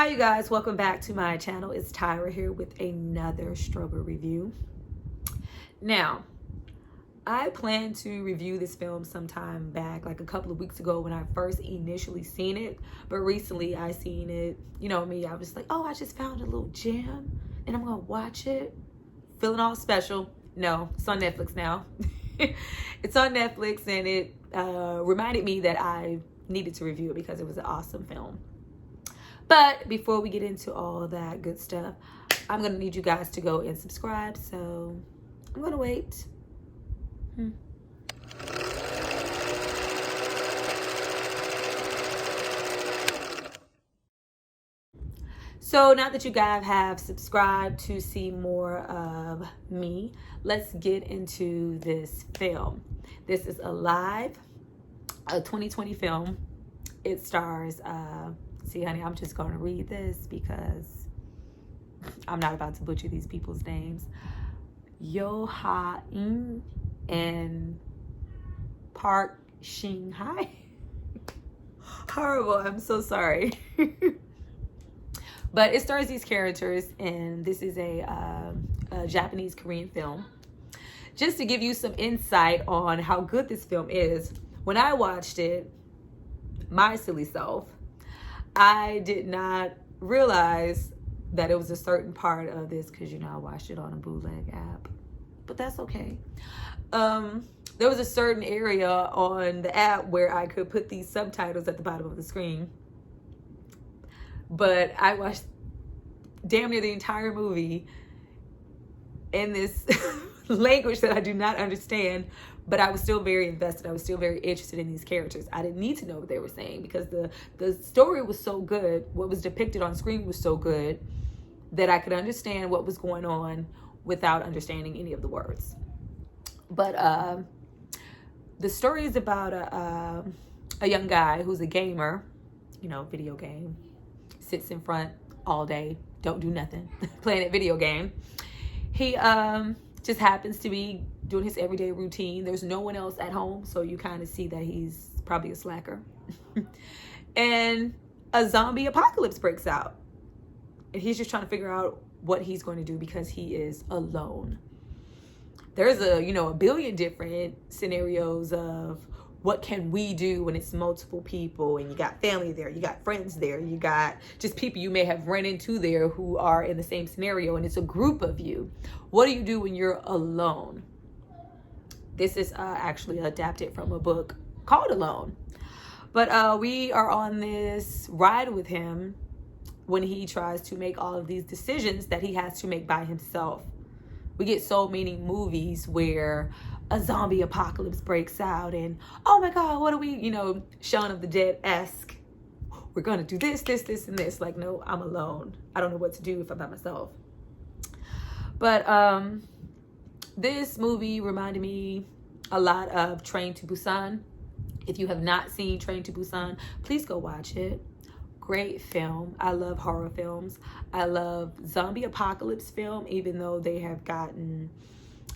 Hi you guys, welcome back to my channel. It's Tyra here with another struggle review. Now, I plan to review this film sometime back, like a couple of weeks ago when I first initially seen it. But recently I seen it, you know me, I was like, oh, I just found a little gem and I'm gonna watch it. Feeling all special. No, it's on Netflix now. It's on Netflix, and it reminded me that I needed to review it because it was an awesome film. But before we get into all that good stuff, I'm going to need you guys to go and subscribe. So I'm going to wait. So now that you guys have subscribed to see more of me, let's get into this film. This is a 2020 film. It stars... see, honey, I'm just going to read this because I'm not about to butcher these people's names. Yo Ha-in and Park Shin-hai. Horrible. I'm so sorry. But it stars these characters, and this is a Japanese Korean film. Just to give you some insight on how good this film is, when I watched it, my silly self, I did not realize that it was a certain part of this because, you know, I watched it on a bootleg app. But that's okay. There was a certain area on the app where I could put these subtitles at the bottom of the screen. But I watched damn near the entire movie in this language that I do not understand. But I was still very invested. I was still very interested in these characters. I didn't need to know what they were saying because the story was so good. What was depicted on screen was so good that I could understand what was going on without understanding any of the words. But the story is about a young guy who's a gamer, you know, video game, sits in front all day, don't do nothing, playing a video game. He just happens to be doing his everyday routine. There's no one else at home, so you kind of see that he's probably a slacker. And a zombie apocalypse breaks out. And he's just trying to figure out what he's going to do because he is alone. There's a billion different scenarios of what can we do when it's multiple people, and you got family there, you got friends there, you got just people you may have run into there who are in the same scenario, and it's a group of you. What do you do when you're alone? This is actually adapted from a book called Alone. But we are on this ride with him when he tries to make all of these decisions that he has to make by himself. We get so many movies where a zombie apocalypse breaks out and, oh my God, what are we, Shaun of the Dead-esque. We're going to do this, this, this, and this. Like, no, I'm alone. I don't know what to do if I'm by myself. But this movie reminded me a lot of Train to Busan. If you have not seen Train to Busan, please go watch it. Great film. I love horror films. I love zombie apocalypse film, even though they have gotten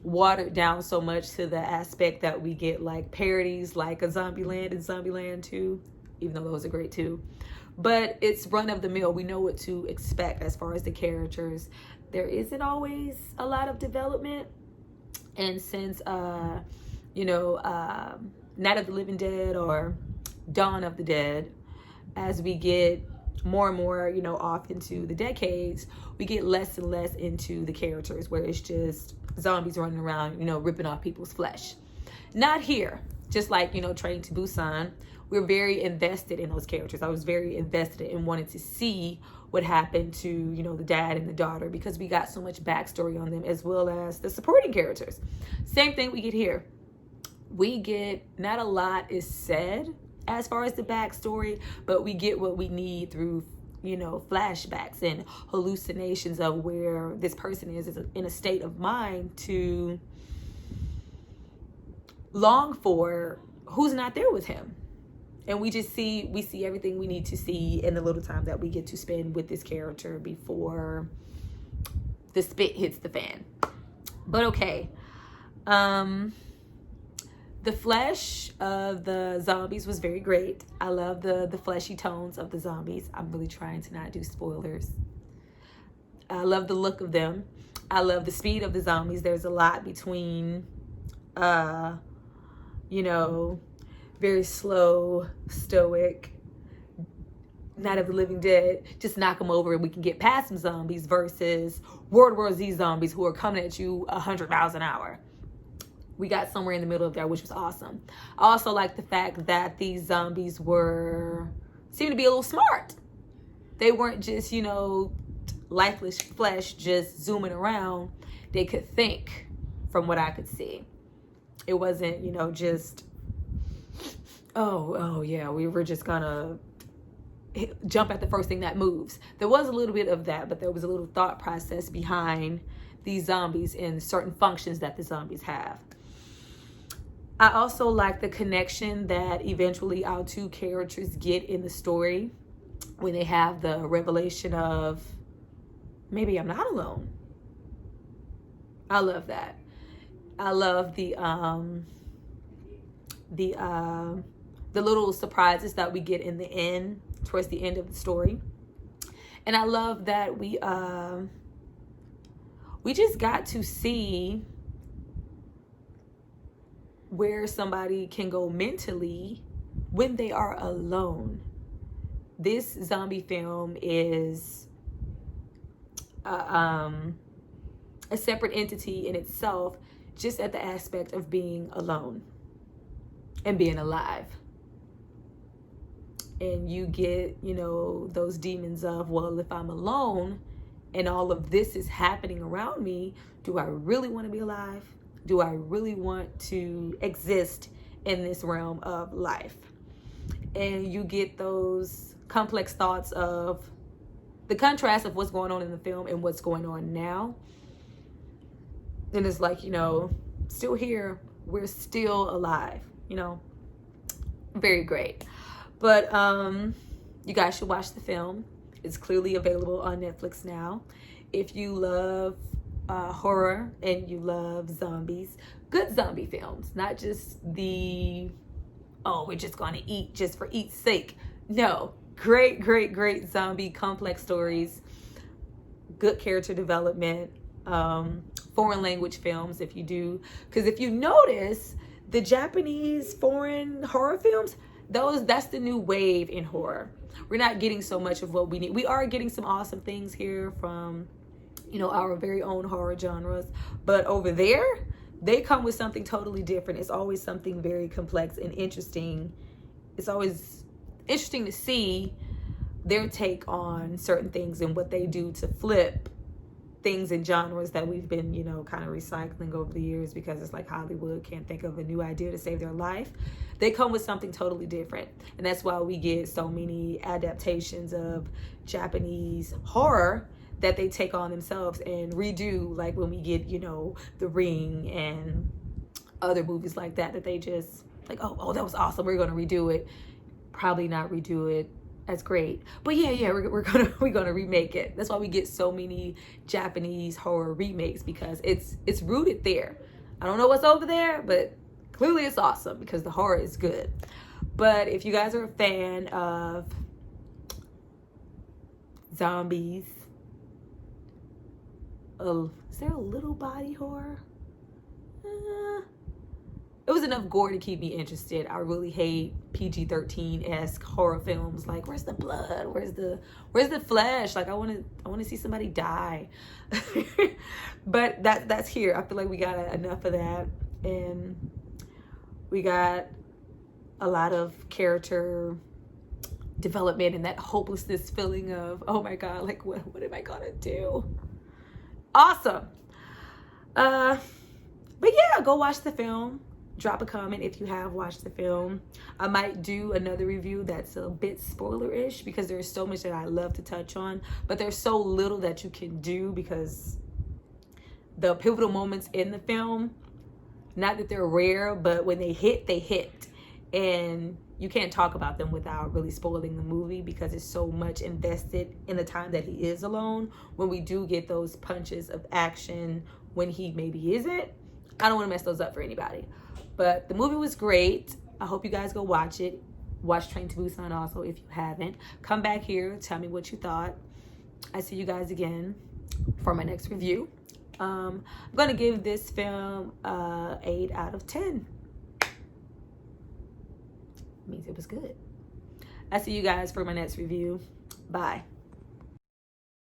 watered down so much to the aspect that we get like parodies like a Zombieland and Zombieland 2, even though those are great too. But it's run of the mill. We know what to expect as far as the characters. There isn't always a lot of development. And since, Night of the Living Dead or Dawn of the Dead, as we get more and more, off into the decades, we get less and less into the characters where it's just zombies running around, ripping off people's flesh. Not here. Just like, Train to Busan, we're very invested in those characters. I was very invested and wanted to see what happened to, the dad and the daughter because we got so much backstory on them as well as the supporting characters. Same thing we get here. We get, not a lot is said as far as the backstory, but we get what we need through flashbacks and hallucinations of where this person is in a state of mind to long for who's not there with him. And we see everything we need to see in the little time that we get to spend with this character before the spit hits the fan. But okay. The flesh of the zombies was very great. I love the fleshy tones of the zombies. I'm really trying to not do spoilers. I love the look of them. I love the speed of the zombies. There's a lot between, you know, very slow, stoic, Night of the Living Dead, just knock them over and we can get past some zombies, versus World War Z zombies who are coming at you 100 miles an hour. We got somewhere in the middle of there, which was awesome. I also like the fact that these zombies seemed to be a little smart. They weren't just, you know, lifeless flesh just zooming around. They could think, from what I could see. It wasn't, you know, just, oh yeah, we were just gonna jump at the first thing that moves. There was a little bit of that, but there was a little thought process behind these zombies and certain functions that the zombies have. I also like the connection that eventually our two characters get in the story when they have the revelation of, maybe I'm not alone. I love that. I love the little surprises that we get in the end, towards the end of the story. And I love that we just got to see where somebody can go mentally when they are alone. This zombie film is a separate entity in itself, just at the aspect of being alone and being alive. And you get, you know, those demons of, well, if I'm alone and all of this is happening around me, do I really want to be alive? Do I really want to exist in this realm of life? And you get those complex thoughts of the contrast of what's going on in the film and what's going on now. And it's like, you know, still here, we're still alive, you know. Very great. But you guys should watch the film. It's clearly available on Netflix now. If you love horror and you love zombies, good zombie films, not just the, oh, we're just going to eat just for eat's sake. No, great zombie complex stories, good character development, foreign language films if you do. Because if you notice, the Japanese foreign horror films, that's the new wave in horror. We're not getting so much of what we need. We are getting some awesome things here from, you know, our very own horror genres. But over there, they come with something totally different. It's always something very complex and interesting. It's always interesting to see their take on certain things and what they do to flip things and genres that we've been, you know, kind of recycling over the years, because it's like Hollywood can't think of a new idea to save their life. They come with something totally different. And that's why we get so many adaptations of Japanese horror that they take on themselves and redo, like when we get, you know, The Ring and other movies like that, that they just like, oh, that was awesome, we're going to redo it. Probably not redo it as great, but yeah, we're gonna remake it. That's why we get so many Japanese horror remakes, because it's rooted there. I don't know what's over there, but clearly it's awesome because the horror is good. But if you guys are a fan of zombies, is there a little body horror? It was enough gore to keep me interested. I really hate PG-13-esque horror films. Like, where's the blood? Where's the flesh? Like, I want to see somebody die. But that's here. I feel like we got enough of that, and we got a lot of character development and that hopelessness feeling of, oh my God, like what am I gonna do? Awesome. But yeah, go watch the film. Drop a comment if you have watched the film. I might do another review that's a bit spoiler-ish, because there's so much that I love to touch on, but there's so little that you can do, because the pivotal moments in the film, not that they're rare, but when they hit, they hit. And you can't talk about them without really spoiling the movie, because it's so much invested in the time that he is alone. When we do get those punches of action when he maybe isn't, I don't want to mess those up for anybody. But the movie was great. I hope you guys go watch it. Watch Train to Busan also if you haven't. Come back here, tell me what you thought. I see you guys again for my next review. I'm gonna give this film 8 out of 10. Means it was good. I see you guys for my next review. Bye.